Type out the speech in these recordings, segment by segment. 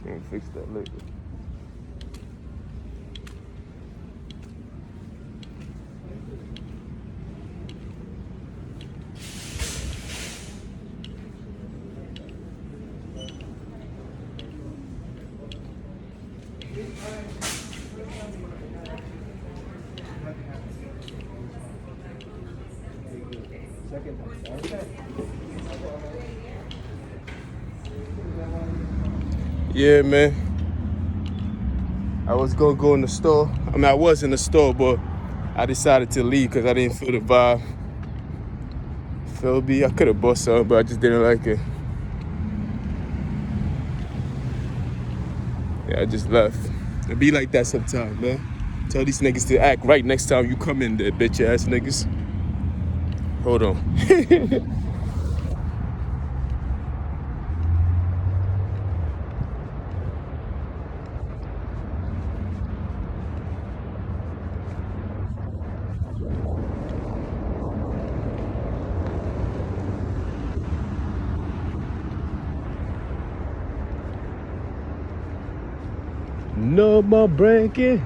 I'll fix that later. Yeah, man. I was gonna go in the store. I mean, I was in the store, but I decided to leave because I didn't feel the vibe. Feel me? I could have bought something, but I just didn't like it. Yeah, I just left. It be like that sometimes, man. Tell these niggas to act right next time you come in there, bitch ass niggas. Hold on. No more breaking.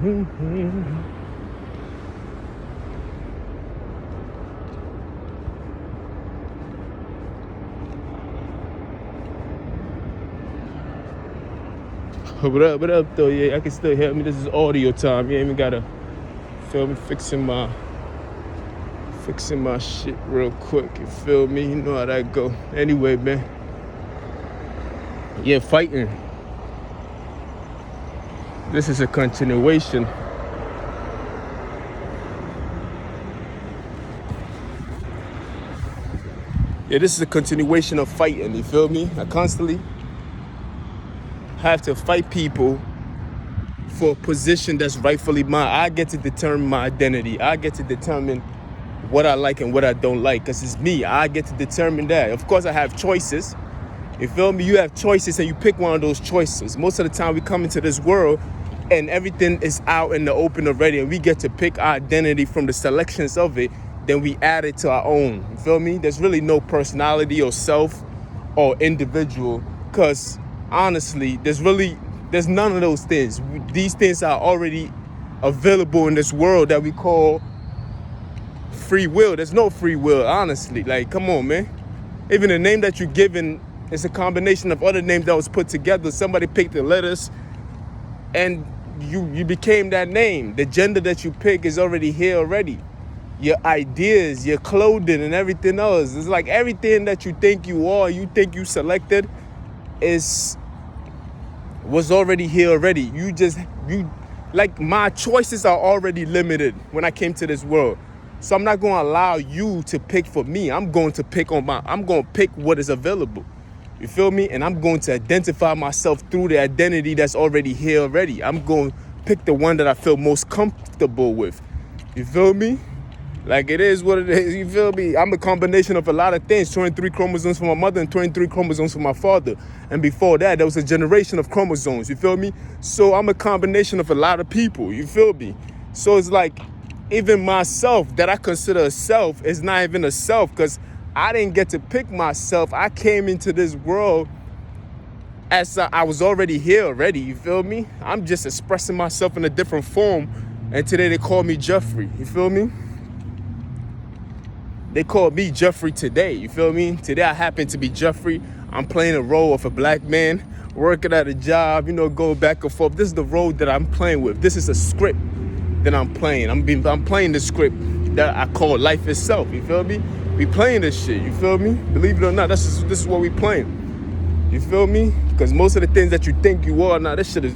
What up, though? Yeah, I can still hear me. This is audio time. You ain't even gotta feel me fixing my shit real quick. You feel me? You know how that go. Anyway, man. Yeah, fighting. This is a continuation. Yeah, this is a continuation of fighting. You feel me? I constantly have to fight people for a position that's rightfully mine. I get to determine my identity. I get to determine what I like and what I don't like, because it's me. I get to determine that. Of course, I have choices. You feel me? You have choices and you pick one of those choices. Most of the time we come into this world and everything is out in the open already, and we get to pick our identity from the selections of it, then we add it to our own. You feel me? There's really no personality or self or individual, because honestly, there's none of those things. These things are already available in this world that we call free will. There's no free will, honestly. Like, come on, man. Even the name that you're given is a combination of other names that was put together. Somebody picked the letters and you became that name. The gender that you pick is already here already. Your ideas, your clothing, and everything else. It's like everything that you think you are, you think you selected, was already here already. Like, my choices are already limited when I came to this world. So I'm not gonna allow you to pick for me. I'm going to pick what is available. You feel me? And I'm going to identify myself through the identity that's already here already. I'm going to pick the one that I feel most comfortable with. You feel me? Like, it is what it is. You feel me? I'm a combination of a lot of things. 23 chromosomes from my mother and 23 chromosomes from my father. And before that, there was a generation of chromosomes. You feel me? So I'm a combination of a lot of people. You feel me? So it's like, even myself that I consider a self is not even a self, because I didn't get to pick myself. I came into this world as I was already here already. You feel me? I'm just expressing myself in a different form. And today they call me Jeffrey. You feel me? They call me Jeffrey today. You feel me? Today I happen to be Jeffrey. I'm playing a role of a black man working at a job, going back and forth. This is the role that I'm playing with. This is a script that I'm playing. I'm playing the script that I call life itself. You feel me? We playing this shit. You feel me? Believe it or not, this is what we playing. You feel me? Because most of the things that you think you are, now this shit is.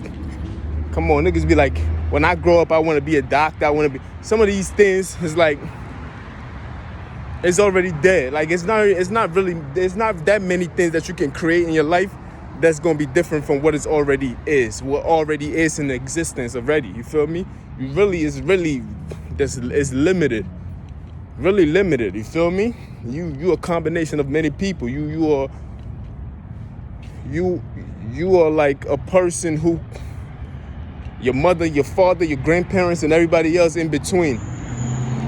Come on, niggas be like, when I grow up, I want to be a doctor. I want to be. Some of these things is like, it's already dead. Like, it's not really. There's not that many things that you can create in your life that's gonna be different from what what already is in existence already. You feel me? It's limited, really limited. You feel me? You a combination of many people. You are like a person who, your mother, your father, your grandparents, and everybody else in between.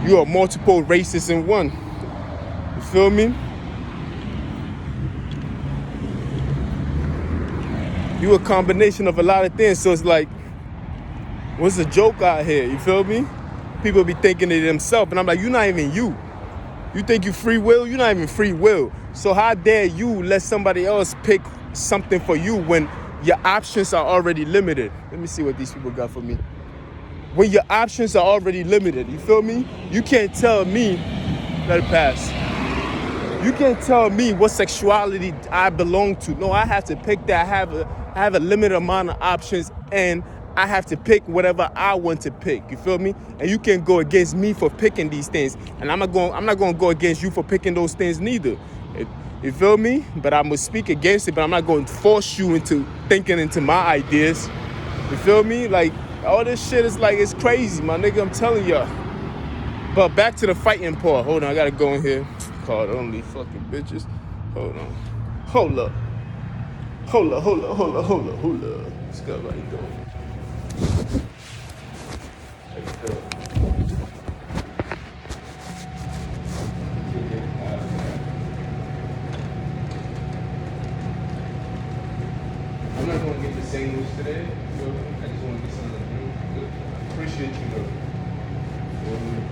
You are multiple races in one. You feel me? You a combination of a lot of things. So it's like, what's the joke out here? You feel me? People be thinking of themselves, and I'm like, you're not even you. You think you free will? You're not even free will. So how dare you let somebody else pick something for you when your options are already limited? Let me see what these people got for me. When your options are already limited, you feel me? You can't tell me, let it pass. You can't tell me what sexuality I belong to. No, I have to pick that. I have a limited amount of options, and I have to pick whatever I want to pick. You feel me? And you can't go against me for picking these things, and I'm not going to go against you for picking those things neither. You feel me? But I'm gonna speak against it, but I'm not going to force you into thinking into my ideas. You feel me? Like, all this shit is like, it's crazy, my nigga. I'm telling y'all. But back to the fighting part. Hold on, I gotta go in here. Called only fucking bitches. Hold on. Hold up. Hold up, hold up, hold up, hold up, hold up. Let's go, how you doing? How you doing? I'm not gonna get the sandwich today. You know, I just wanna get something to drink. I appreciate you though. You know what I mean?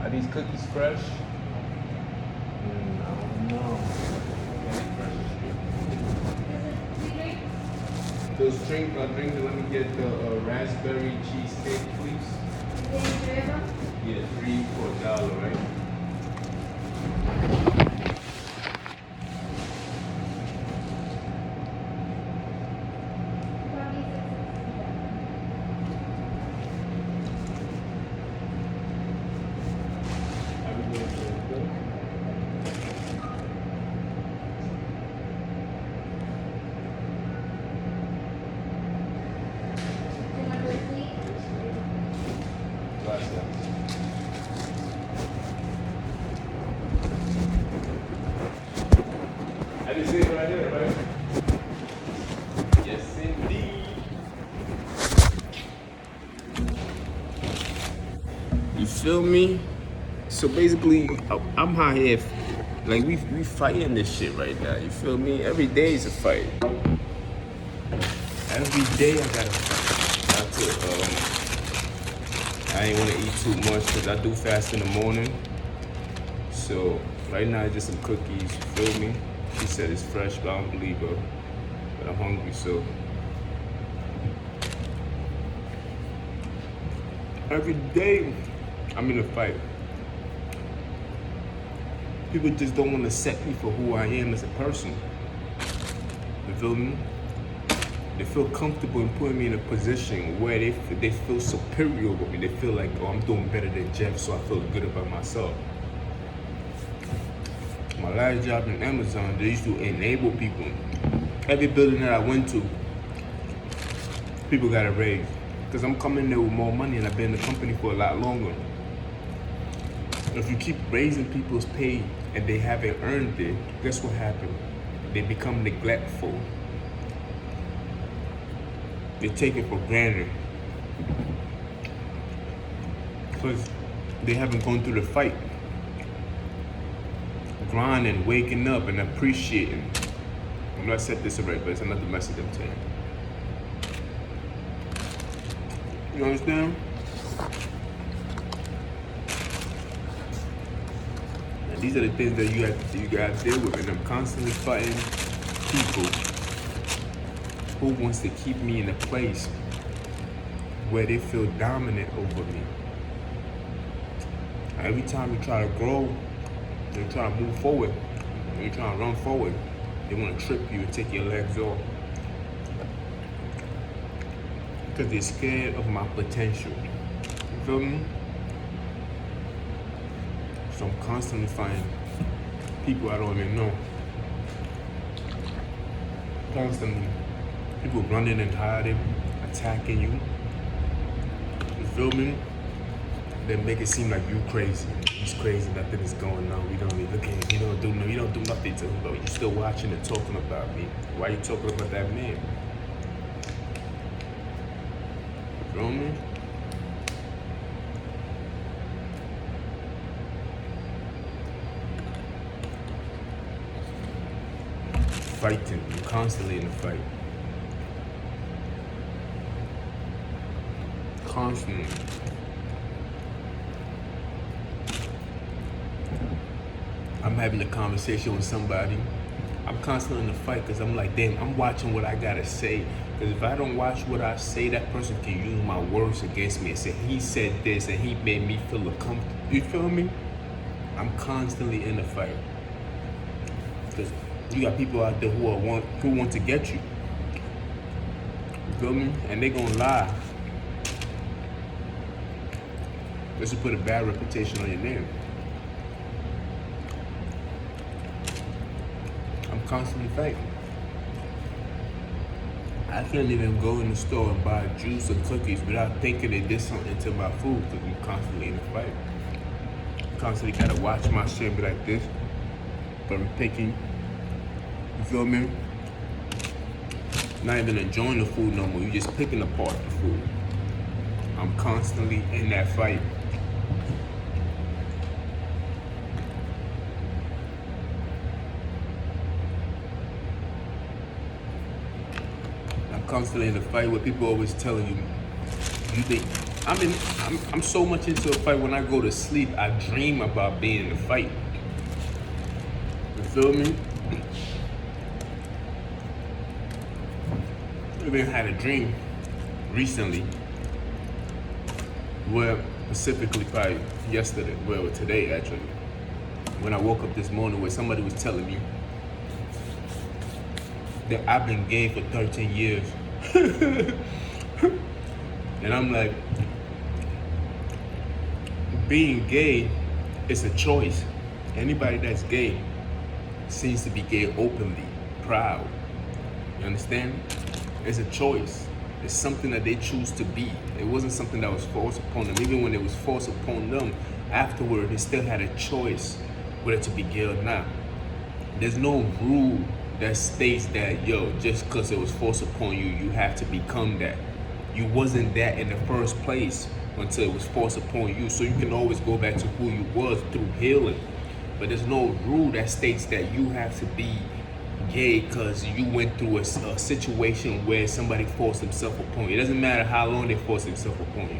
Are these cookies fresh? I don't know. Those drinks, let me get the raspberry cheesecake, please. Yeah, $3 for $1, right? I just see it right here, right? Yes, indeed. You feel me? So basically, I'm out here, like we fighting this shit right now. You feel me? Every day is a fight. Every day I gotta fight. I ain't wanna eat too much because I do fast in the morning. So right now it's just some cookies. You feel me? She said it's fresh, but I don't believe her. But I'm hungry, so. Every day, I'm in a fight. People just don't want to accept me for who I am as a person. You feel me? They feel comfortable in putting me in a position where they feel superior with me. They feel like, oh, I'm doing better than Jeff, so I feel good about myself. My last job in Amazon, they used to enable people. Every building that I went to, people got a raise. Because I'm coming there with more money and I've been in the company for a lot longer. If you keep raising people's pay and they haven't earned it, guess what happens? They become neglectful. They take it for granted. Because they haven't gone through the fight. Grinding, waking up, and appreciating. I'm not said this already, but it's another message I'm saying. You understand? And these are the things that you gotta deal with, and I'm constantly fighting people who wants to keep me in a place where they feel dominant over me. Every time you try to grow, you try to move forward, you try to run forward, they want to trip you and take your legs off. Because they're scared of my potential. You feel me? So I'm constantly finding people I don't even know. Constantly. People running and hiding, attacking you. You feel me? They make it seem like you crazy. He's crazy, nothing is going on. We don't even look at him. You don't do nothing to him, but you're still watching and talking about me. Why are you talking about that man? You feel me? fighting. I'm constantly in a fight. Constantly. I'm having a conversation with somebody. I'm constantly in a fight because I'm like, damn, I'm watching what I gotta say. Because if I don't watch what I say, that person can use my words against me and say he said this and he made me feel uncomfortable. You feel me? I'm constantly in a fight. Because you got people out there who want to get you. You feel me? And they gonna lie. Just to put a bad reputation on your name. I'm constantly fighting. I can't even go in the store and buy juice or cookies without thinking they did something to my food because I'm constantly in a fight. Constantly gotta watch my shit and be like this. But I'm thinking, you feel me? Not even enjoying the food no more. You just picking apart the food. I'm constantly in that fight. I'm constantly in a fight where people always telling you think I'm so much into a fight when I go to sleep, I dream about being in a fight. You feel me? I even had a dream recently where specifically probably yesterday, well today actually, when I woke up this morning where somebody was telling me that I've been gay for 13 years. And I'm like, being gay is a choice. Anybody that's gay seems to be gay openly, proud. You understand? It's a choice. It's something that they choose to be. It wasn't something that was forced upon them. Even when it was forced upon them, afterward, they still had a choice whether to be gay or not. There's no rule that states that, yo, just because it was forced upon you, you have to become that. You wasn't that in the first place until it was forced upon you. So you can always go back to who you was through healing. But there's no rule that states that you have to be gay because you went through a situation where somebody forced themselves upon you. It doesn't matter how long they forced themselves upon you.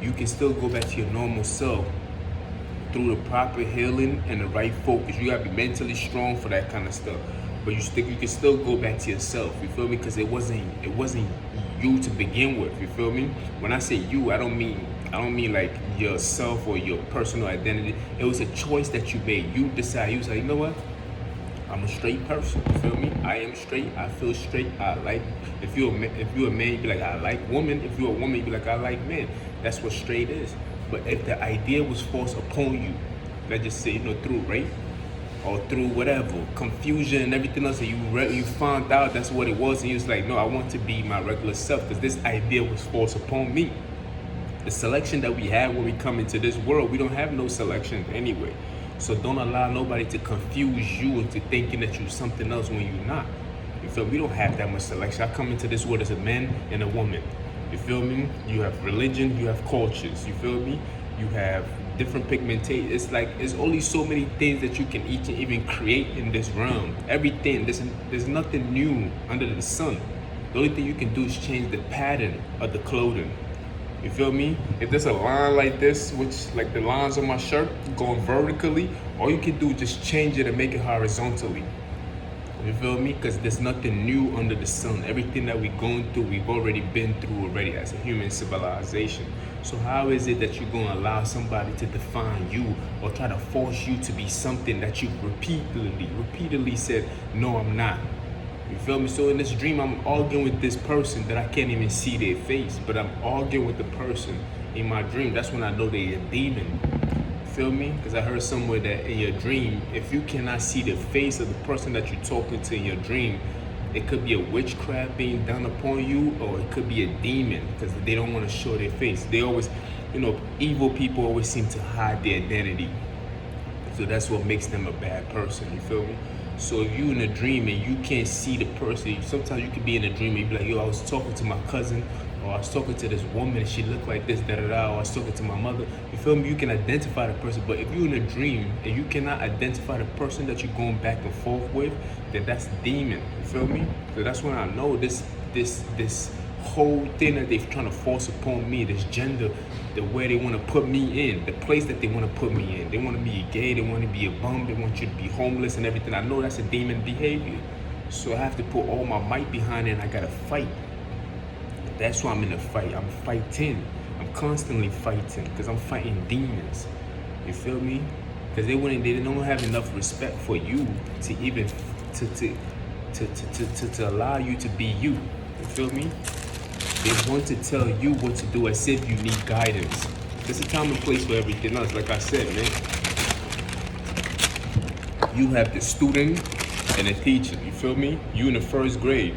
You can still go back to your normal self through the proper healing and the right focus. You gotta be mentally strong for that kind of stuff. But you can still go back to yourself. You feel me? Because it wasn't you to begin with. You feel me? When I say you, I don't mean like yourself or your personal identity. It was a choice that you made. You decided. You was like, you know what? I'm a straight person. You feel me? I am straight. I feel straight. I like. If you're a man, you be like, I like women. If you're a woman, you be like, I like men. That's what straight is. But if the idea was forced upon you, let's just say, through rape or through whatever, confusion and everything else, and you found out that's what it was, and you was like, no, I want to be my regular self because this idea was forced upon me. The selection that we have when we come into this world, we don't have no selection anyway. So don't allow nobody to confuse you into thinking that you're something else when you're not. You feel me? We don't have that much selection. I come into this world as a man and a woman. You feel me? You have religion, you have cultures. You feel me? You have different pigmentation. It's like, there's only so many things that you can even create in this realm. Everything, there's nothing new under the sun. The only thing you can do is change the pattern of the clothing. You feel me? If there's a line like this, which like the lines on my shirt going vertically, all you can do is just change it and make it horizontally. You feel me? Because there's nothing new under the sun. Everything that we're going through, we've already been through already as a human civilization. So how is it that you're going to allow somebody to define you or try to force you to be something that you repeatedly said, no, I'm not? You feel me? So in this dream, I'm arguing with this person that I can't even see their face, but I'm arguing with the person in my dream. That's when I know they're a demon. Feel me? Because I heard somewhere that in your dream, if you cannot see the face of the person that you're talking to in your dream, it could be a witchcraft being done upon you, or it could be a demon because they don't want to show their face. They always, evil people always seem to hide their identity. So that's what makes them a bad person. You feel me? So if you in a dream and you can't see the person, sometimes you could be in a dream and you be like, yo, I was talking to my cousin, or I was talking to this woman and she looked like this, or I was talking to my mother. You feel me? You can identify the person. But if you're in a dream and you cannot identify the person that you're going back and forth with, then that's a demon. You feel me? So that's when I know this whole thing that they're trying to force upon me, this gender, the way they want to put me in, the place that they want to put me in. They want to be a gay, they want to be a bum, they want you to be homeless and everything. I know that's a demon behavior. So I have to put all my might behind it and I gotta fight. That's why I'm in a fight. I'm fighting. I'm constantly fighting because I'm fighting demons. You feel me? Because they don't have enough respect for you to even to allow you to be you. You feel me? They want to tell you what to do as if you need guidance. There's a time and place for everything else. Like I said, man, you have the student and the teacher. You feel me? You in the first grade.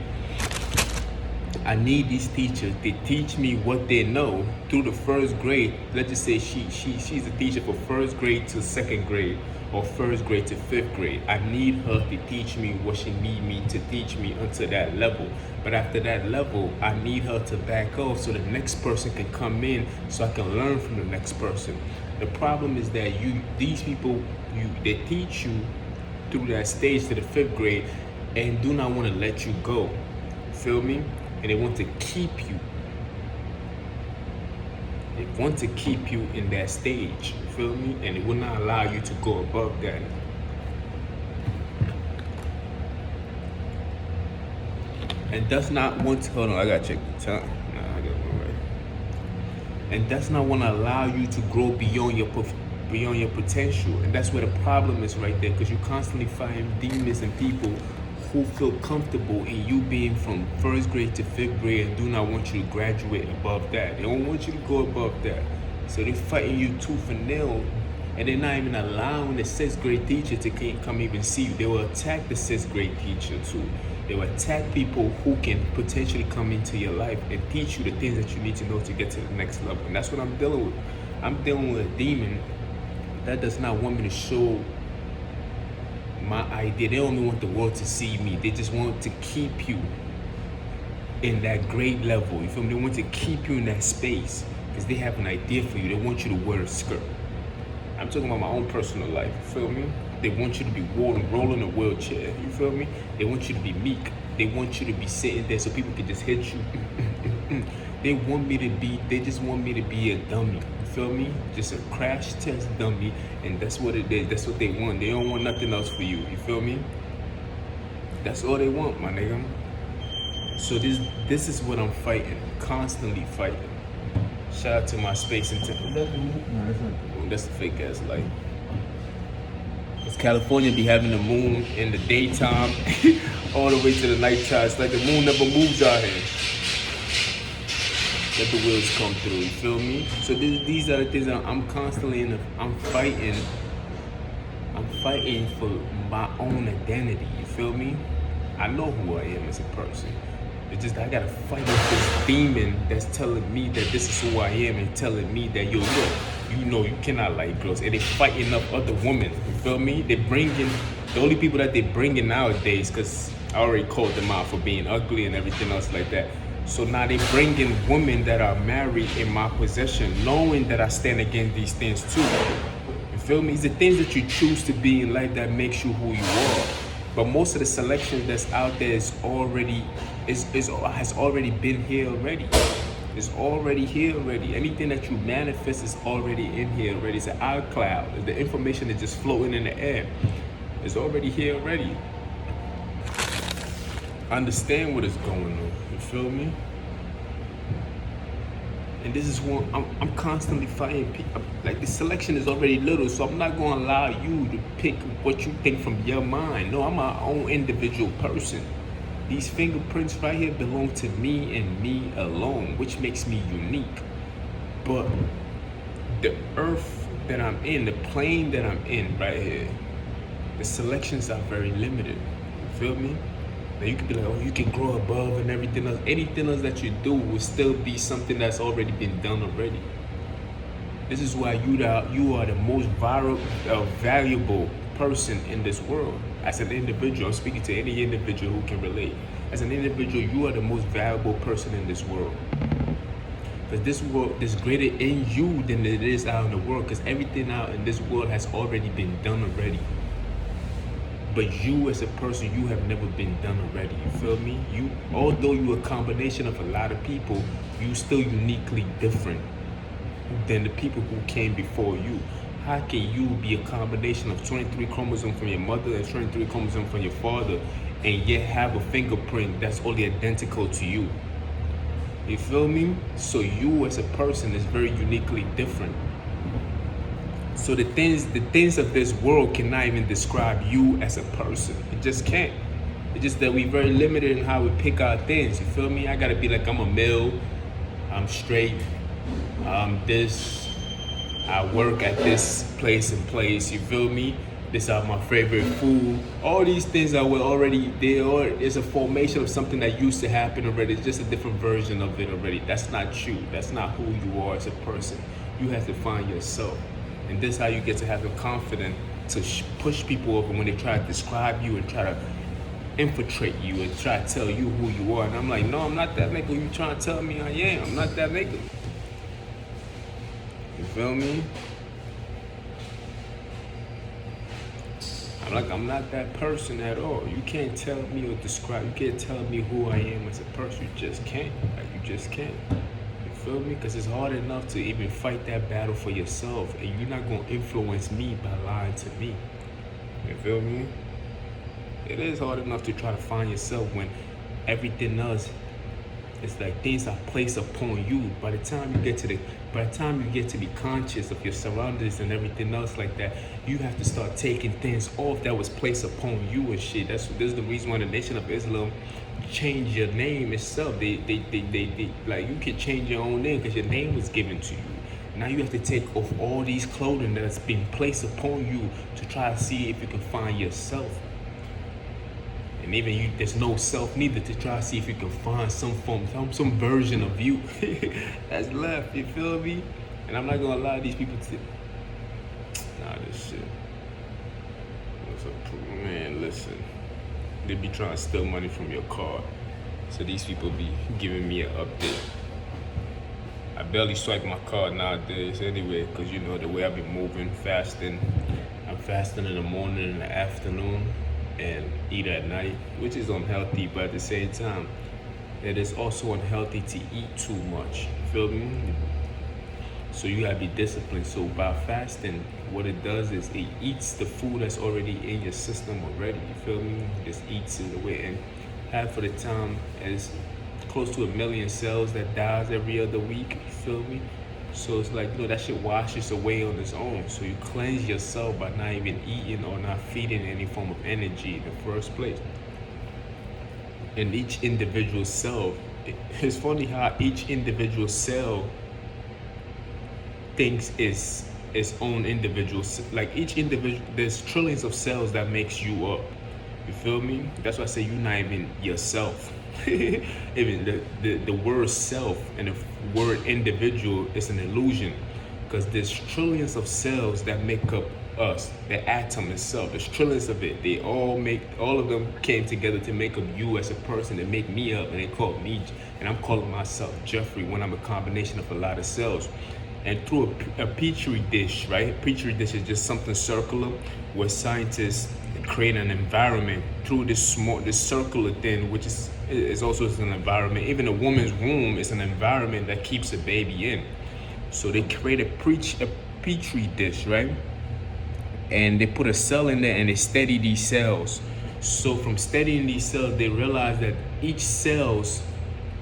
I need these teachers. They teach me what they know through the first grade. Let's just say she's a teacher for first grade to second grade, or first grade to fifth grade. I need her to teach me what she need me to teach me until that level. But after that level, I need her to back off so the next person can come in so I can learn from the next person. The problem is that these people, they teach you through that stage to the fifth grade and do not want to let you go. Feel me? And they want to keep you. They want to keep you in that stage. You feel me? And it will not allow you to go above that. And does not want to, hold on, I gotta check the time. Nah, I got one right. And does not want to allow you to grow beyond your potential. And that's where the problem is right there, because you constantly find demons and people who feel comfortable in you being from first grade to fifth grade and do not want you to graduate above that. They don't want you to go above that. So they're fighting you tooth and nail, and they're not even allowing the sixth grade teacher to come even see you. They will attack the sixth grade teacher too. They will attack people who can potentially come into your life and teach you the things that you need to know to get to the next level. And that's what I'm dealing with. I'm dealing with a demon that does not want me to show my idea. They only want the world to see me. They just want to keep you in that grade level. You feel me? They want to keep you in that space because they have an idea for you. They want you to wear a skirt. I'm talking about my own personal life. You feel me? They want you to be rolling a wheelchair. You feel me? They want you to be meek. They want you to be sitting there so people can just hit you. They just want me to be a dummy. You feel me? Just a crash test dummy, and that's what it is. That's what they want. They don't want nothing else for you. You feel me? That's all they want, my nigga. So this is what I'm fighting, constantly fighting. Shout out to my space and that's the fake ass light. Cause California be having the moon in the daytime all the way to the nighttime. It's like the moon never moves out here. Let the wheels come through, you feel me? So these are the things that I'm constantly I'm fighting for my own identity, you feel me? I know who I am as a person. It's just I gotta fight with this demon that's telling me that this is who I am and telling me that, yo, you know you cannot like girls. And they fighting up other women, you feel me? They bringing, the only people that they bringing nowadays, because I already called them out for being ugly and everything else like that. So now they bring in women that are married in my possession, knowing that I stand against these things too. You feel me? It's the things that you choose to be in life that makes you who you are. But most of the selection that's out there has already been here already. It's already here already. Anything that you manifest is already in here already. It's an iCloud. The information is just floating in the air. It's already here already. Understand what is going on. You feel me? And this is what I'm constantly fighting people. Like the selection is already little, so I'm not gonna allow you to pick what you think from your mind. No, I'm my own individual person. These fingerprints right here belong to me and me alone, which makes me unique. But the earth that I'm in, the plane that I'm in right here, the selections are very limited. You feel me? Now you can be like, oh, you can grow above and everything else. Anything else that you do will still be something that's already been done already. This is why you are the most valuable person in this world. As an individual, I'm speaking to any individual who can relate. As an individual, you are the most valuable person in this world. Because this world is greater in you than it is out in the world. Because everything out in this world has already been done already. But you as a person, you have never been done already. You feel me? You, although you're a combination of a lot of people, you still uniquely different than the people who came before you. How can you be a combination of 23 chromosomes from your mother and 23 chromosomes from your father, and yet have a fingerprint that's only identical to you? You feel me? So you as a person is very uniquely different. So the things of this world cannot even describe you as a person. It just can't. It's just that we very limited in how we pick our things. You feel me? I gotta be like, I'm a male, I'm straight, this, I work at this place and place. You feel me? This are my favorite food. All these things that were already there. It's a formation of something that used to happen already. It's just a different version of it already. That's not you. That's not who you are as a person. You have to find yourself. And this is how you get to have the confidence to push people over when they try to describe you and try to infiltrate you and try to tell you who you are. And I'm like, no, I'm not that nigga you trying to tell me I am. I'm not that nigga. You feel me? I'm not that person at all. You can't tell me or describe, you can't tell me who I am as a person. You just can't. Like, you just can't. You feel me? Because it's hard enough to even fight that battle for yourself, and you're not going to influence me by lying to me. You feel me? It is hard enough to try to find yourself when everything else, it's like things are placed upon you. By the time you get to be conscious of your surroundings and everything else like that, you have to start taking things off that was placed upon you and shit. This is the reason why the Nation of Islam changed your name itself. They like, you can change your own name because your name was given to you. Now you have to take off all these clothing that's been placed upon you to try to see if you can find yourself. And even there's no self neither, to try to see if you can find some some version of you that's left. You feel me? And I'm not gonna allow these people to. Nah, this shit. Man, listen. They be trying to steal money from your card, so these people be giving me an update. I barely swipe my card nowadays anyway, because you know the way I've been moving, fasting. I'm fasting in the morning and the afternoon, and eat at night, which is unhealthy, but at the same time, it is also unhealthy to eat too much. You feel me? So you gotta be disciplined. So by fasting, what it does is it eats the food that's already in your system already. You feel me? It just eats it away. And half of the time, it's close to 1 million cells that dies every other week. You feel me? So it's like, that shit washes away on its own. So you cleanse yourself by not even eating or not feeding any form of energy in the first place. And each individual cell, it's funny how each individual cell thinks is its own individual. Like each individual, there's trillions of cells that makes you up. You feel me? That's why I say you're not even yourself. Even the word self and the word individual is an illusion, because there's trillions of cells that make up us, the atom itself. There's trillions of it. All of them came together to make up you as a person, to make me up, and they called me, and I'm calling myself Jeffrey when I'm a combination of a lot of cells. And through a petri dish, right? A petri dish is just something circular where scientists create an environment through this circular thing, which is also an environment. Even a woman's womb is an environment that keeps a baby in. So they create a petri dish, right? And they put a cell in there and they study these cells. So from studying these cells, they realize that each cell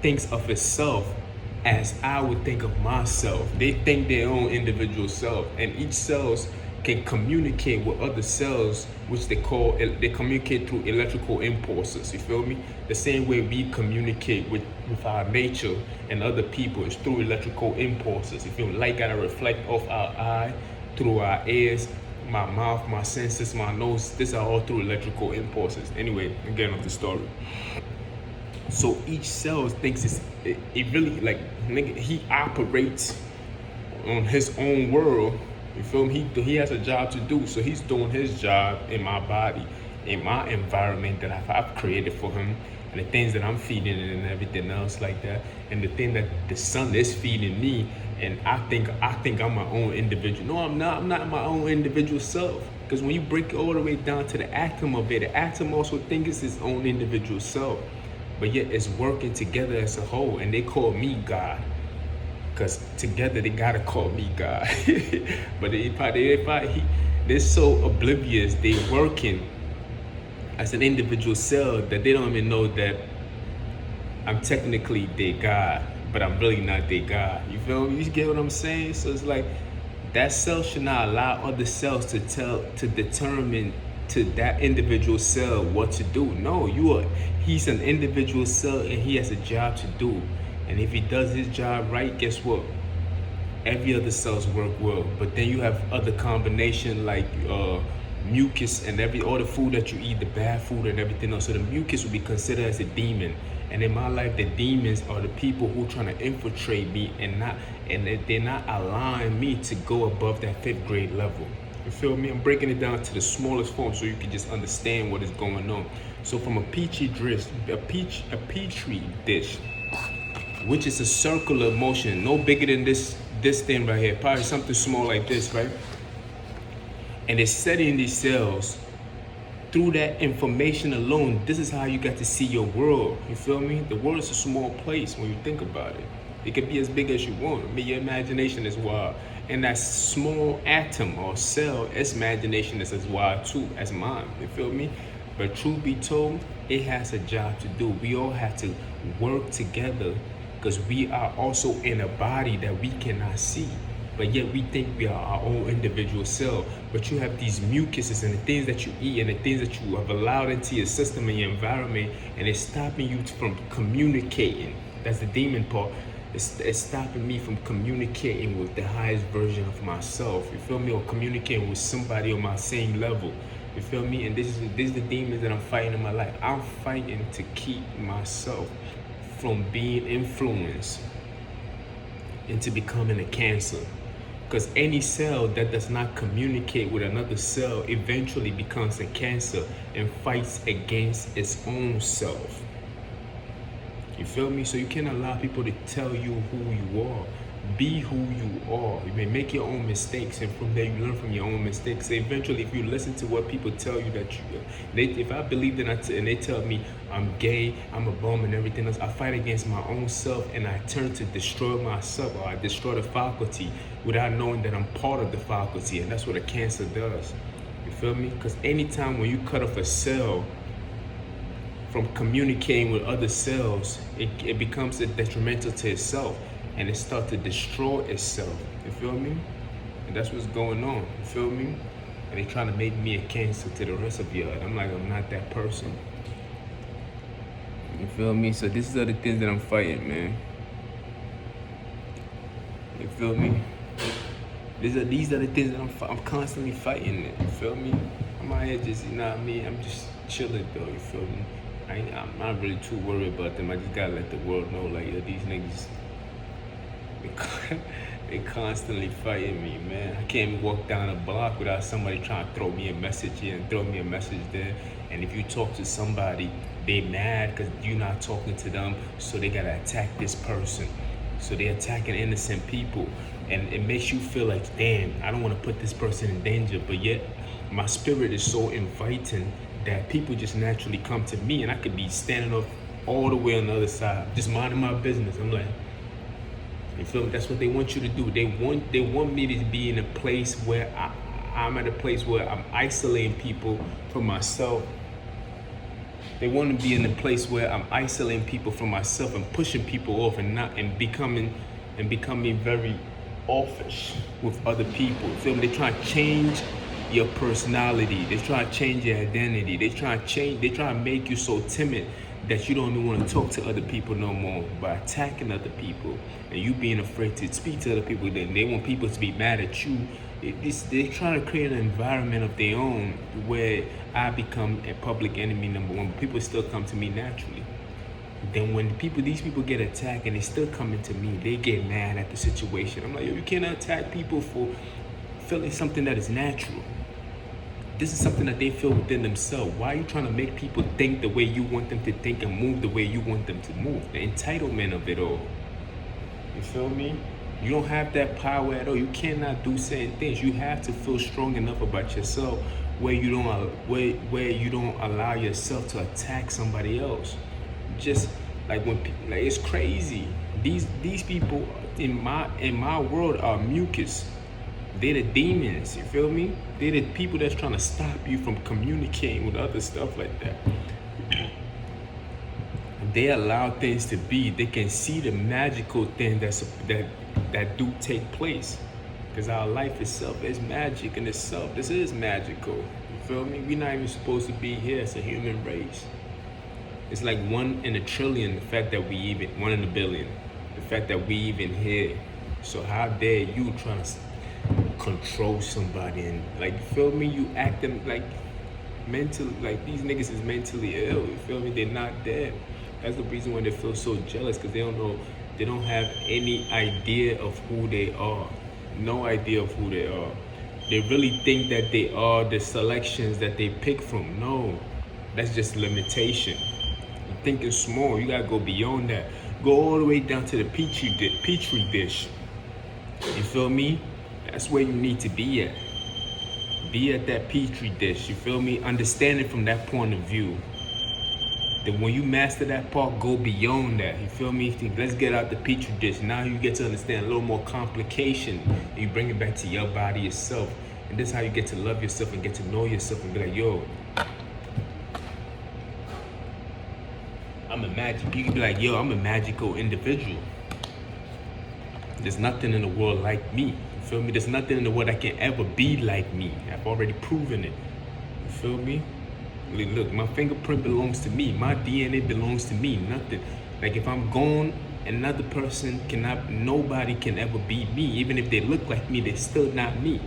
thinks of itself as I would think of myself. They think their own individual self, and each cells can communicate with other cells, which they communicate through electrical impulses. You feel me? The same way we communicate with our nature and other people is through electrical impulses. You feel me? Light gotta reflect off our eye, through our ears, my mouth, my senses, my nose. These are all through electrical impulses. Anyway, again of the story. So each cell thinks it really, like, nigga, he operates on his own world You feel me? He has a job to do, so he's doing his job in my body, in my environment that I've created for him, and the things that I'm feeding it and everything else like that, and the thing that the sun is feeding me. And I think I'm my own individual. No, I'm not. I'm not my own individual self. Because when you break it all the way down to the atom of it, the atom also thinks it's its own individual self, but yet it's working together as a whole, and they call me God. Because together they gotta call me God. But they're so oblivious, they working as an individual cell that they don't even know that I'm technically their God, but I'm really not their God. You feel me? You get what I'm saying? So it's like that cell should not allow other cells to determine to that individual cell what to do. No, he's an individual cell and he has a job to do. And if he does his job right, guess what? Every other cells work well. But then you have other combination like mucus and all the food that you eat, the bad food and everything else. So the mucus will be considered as a demon. And in my life, the demons are the people who are trying to infiltrate me and they're not allowing me to go above that 5th grade level. You feel me? I'm breaking it down to the smallest form so you can just understand what is going on. So from a petri dish, which is a circular motion, no bigger than this thing right here, probably something small like this, right? And it's setting these cells through that information alone. This is how you got to see your world. You feel me? The world is a small place when you think about it. It can be as big as you want. I mean, your imagination is wild. And that small atom or cell, its imagination is as wild too as mine. You feel me? But truth be told, it has a job to do. We all have to work together because we are also in a body that we cannot see. But yet we think we are our own individual cell. But you have these mucuses and the things that you eat and the things that you have allowed into your system and your environment, and it's stopping you from communicating. That's the demon part. It's stopping me from communicating with the highest version of myself. You feel me? Or communicating with somebody on my same level. You feel me? And this is the demons that I'm fighting in my life. I'm fighting to keep myself from being influenced into becoming a cancer. Because any cell that does not communicate with another cell eventually becomes a cancer and fights against its own self. You feel me? So you can't allow people to tell you who you are. Be who you are. You may make your own mistakes, and from there you learn from your own mistakes. Eventually, if you listen to what people tell you that if I believe that and they tell me I'm gay, I'm a bum and everything else, I fight against my own self and I turn to destroy myself, or I destroy the faculty without knowing that I'm part of the faculty. And that's what a cancer does. You feel me? Because anytime when you cut off a cell from communicating with other cells, it becomes detrimental to itself. And it starts to destroy itself. You feel me? And that's what's going on. You feel me? And they trying to make me a cancer to the rest of y'all. I'm like, I'm not that person. You feel me? So these are the things that I'm fighting, man. You feel me? These are the things that I'm constantly fighting. You feel me? I'm out here just, you know what I mean? I'm just chilling though. You feel me? I'm not really too worried about them. I just gotta let the world know, like, yo, these niggas, they constantly fighting me, man. I can't even walk down a block without somebody trying to throw me a message here and throw me a message there. And if you talk to somebody, they mad because you're not talking to them, so they gotta attack this person. So they're attacking innocent people, and it makes you feel like, damn, I don't want to put this person in danger, but yet my spirit is so inviting that people just naturally come to me, and I could be standing up all the way on the other side, just minding my business. I'm like, you feel me? That's what they want you to do. They want me to be in a place where I'm at a place where I'm isolating people from myself. They want to be in a place where I'm isolating people from myself and pushing people off and becoming very offish with other people. You feel me? They try to change your personality. They try to change your identity. They try to make you so timid that you don't even want to talk to other people no more by attacking other people and you being afraid to speak to other people. Then they want people to be mad at you. They try to create an environment of their own where I become a public enemy number one, but people still come to me naturally. Then when these people get attacked and they still coming to me, they get mad at the situation. I'm like, yo, you can't attack people for feel it's something that is natural. This is something that they feel within themselves. Why are you trying to make people think the way you want them to think and move the way you want them to move? The entitlement of it all. You feel me? You don't have that power at all. You cannot do certain things. You have to feel strong enough about yourself where you don't allow yourself to attack somebody else. Just like when people, like, it's crazy. These people in my world are mucus. They're the demons, you feel me? They're the people that's trying to stop you from communicating with other stuff like that. They allow things to be. They can see the magical thing that do take place. Because our life itself is magic in itself. This is magical, you feel me? We're not even supposed to be here as a human race. It's like 1 in a trillion, the fact that we even, 1 in a billion, the fact that we even here. So how dare you trying to control somebody and, like, you feel me? You act them like mentally, like these niggas is mentally ill, you feel me? They're not dead. That's the reason why they feel so jealous, because they don't know, they don't have any idea of who they are. No idea of who they are. They really think that they are the selections that they pick from. No, that's just limitation. You're thinking small, you gotta go beyond that. Go all the way down to the petri dish. You feel me? That's where you need to be at. Be at that petri dish, you feel me? Understand it from that point of view. Then when you master that part, go beyond that, you feel me? Think, let's get out the petri dish. Now you get to understand a little more complication. You bring it back to your body itself. And this is how you get to love yourself and get to know yourself and be like, yo, I'm a magic. You can be like, yo, I'm a magical individual. There's nothing in the world like me. You feel me? There's nothing in the world that can ever be like me. I've already proven it. You feel me? Look, my fingerprint belongs to me. My DNA belongs to me. Nothing. Like, if I'm gone, another person cannot, nobody can ever be me. Even if they look like me, they're still not me.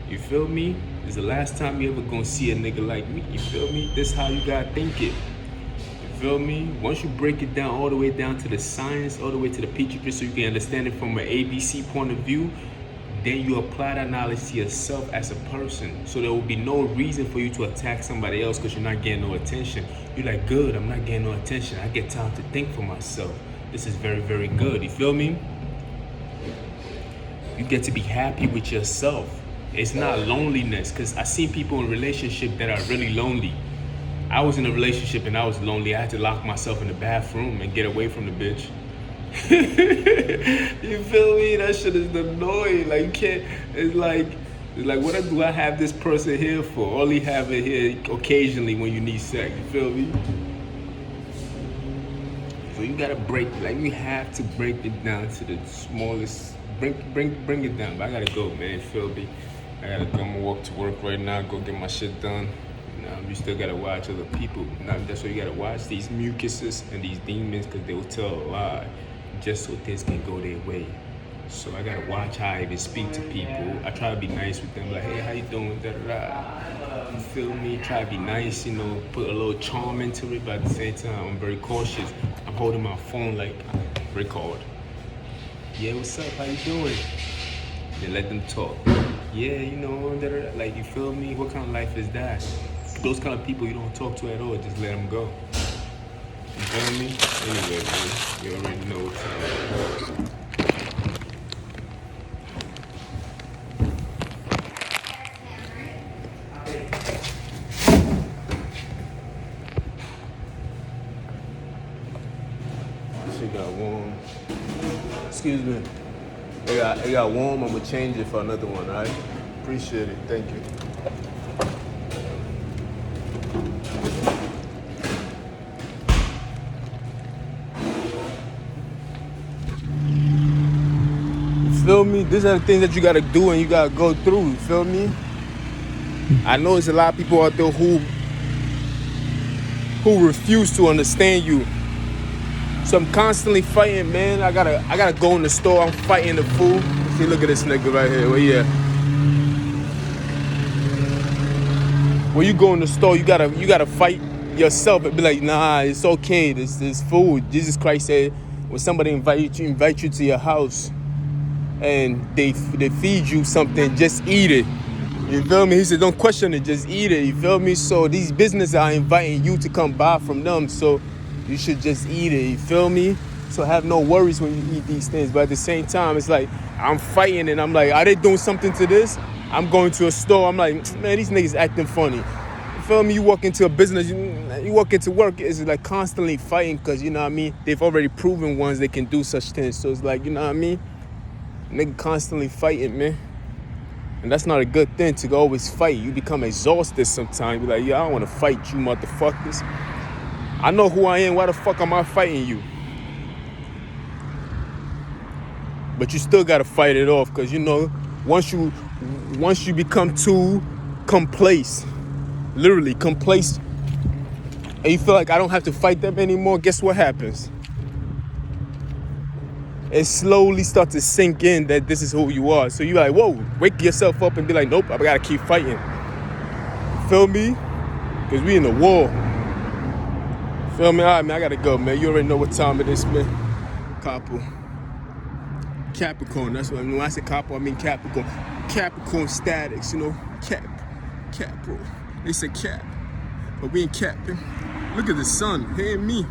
You feel me? This is the last time you ever gonna see a nigga like me. You feel me? This is how you gotta think it. Feel me? Once you break it down all the way down to the science, all the way to the petri dish, so you can understand it from an ABC point of view, then you apply that knowledge to yourself as a person. So there will be no reason for you to attack somebody else because you're not getting no attention. You're like, good, I'm not getting no attention. I get time to think for myself. This is very, very good. You feel me? You get to be happy with yourself. It's not loneliness, because I see people in relationships that are really lonely. I was in a relationship and I was lonely. I had to lock myself in the bathroom and get away from the bitch. You feel me? That shit is annoying. Like, you can't, it's like, what do I have this person here for? Only have it here occasionally when you need sex. You feel me? So you gotta break, like, you have to break it down to the smallest, bring it down. But I gotta go, man. You feel me? I gotta go. I'm gonna walk to work right now, go get my shit done. You still gotta watch other people. That's why you gotta watch these mucuses and these demons, because they will tell a lie just so things can go their way. So I gotta watch how I even speak to people. I try to be nice with them, like, hey, how you doing? Da, da, da. You feel me? Try to be nice, you know, put a little charm into it, but at the same time, I'm very cautious. I'm holding my phone like, record. Yeah, what's up? How you doing? Then let them talk. Yeah, you know, da, da, da. Like, you feel me? What kind of life is that? Those kind of people you don't talk to at all, just let them go. You feel me? Anyway, man, you already know what's up. Shit got warm. Excuse me. It got warm. I'm gonna change it for another one, alright? Appreciate it. Thank you. Feel me? These are the things that you gotta do and you gotta go through. You feel me? I know there's a lot of people out there who refuse to understand you. So I'm constantly fighting, man. I gotta go in the store. I'm fighting the food. See, look at this nigga right here. Where you at? When you go in the store, you gotta fight yourself and be like, nah, it's okay. This food. Jesus Christ said, when somebody invite you to your house, and they feed you something, just eat it. You feel me? He said, don't question it, just eat it. You feel me? So these businesses are inviting you to come buy from them, so you should just eat it. You feel me? So have no worries when you eat these things. But at the same time, it's like I'm fighting and I'm like, are they doing something to this? I'm going to a store. I'm like, man, these niggas acting funny. You feel me? You walk into a business, you walk into work, it's like constantly fighting because, you know what I mean? They've already proven ones they can do such things. So it's like, you know what I mean? Nigga constantly fighting, man. And that's not a good thing to always fight. You become exhausted sometimes. You're like, yeah, I don't want to fight you motherfuckers. I know who I am. Why the fuck am I fighting you? But you still gotta fight it off, because you know, once you become too complacent, literally complacent, and you feel like I don't have to fight them anymore, guess what happens? It slowly starts to sink in that this is who you are. So you're like, whoa, wake yourself up and be like, nope, I gotta keep fighting. Feel me? Because we in a war. Feel me? All right, man, I gotta go, man. You already know what time it is, man. Capricorn, that's what I mean. When I say Capricorn, I mean Capricorn. Capricorn statics, you know. Capro. They say cap, but we ain't capping. Look at the sun, hey and me.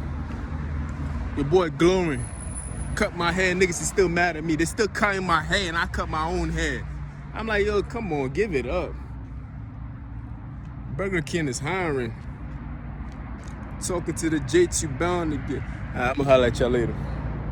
Your boy glowing. Cut my hair, niggas is still mad at me. They still cutting my hair and I cut my own hair. I'm like, yo, come on, give it up. Burger King is hiring. Talking to the J2 bound again. I'm gonna holler at y'all later.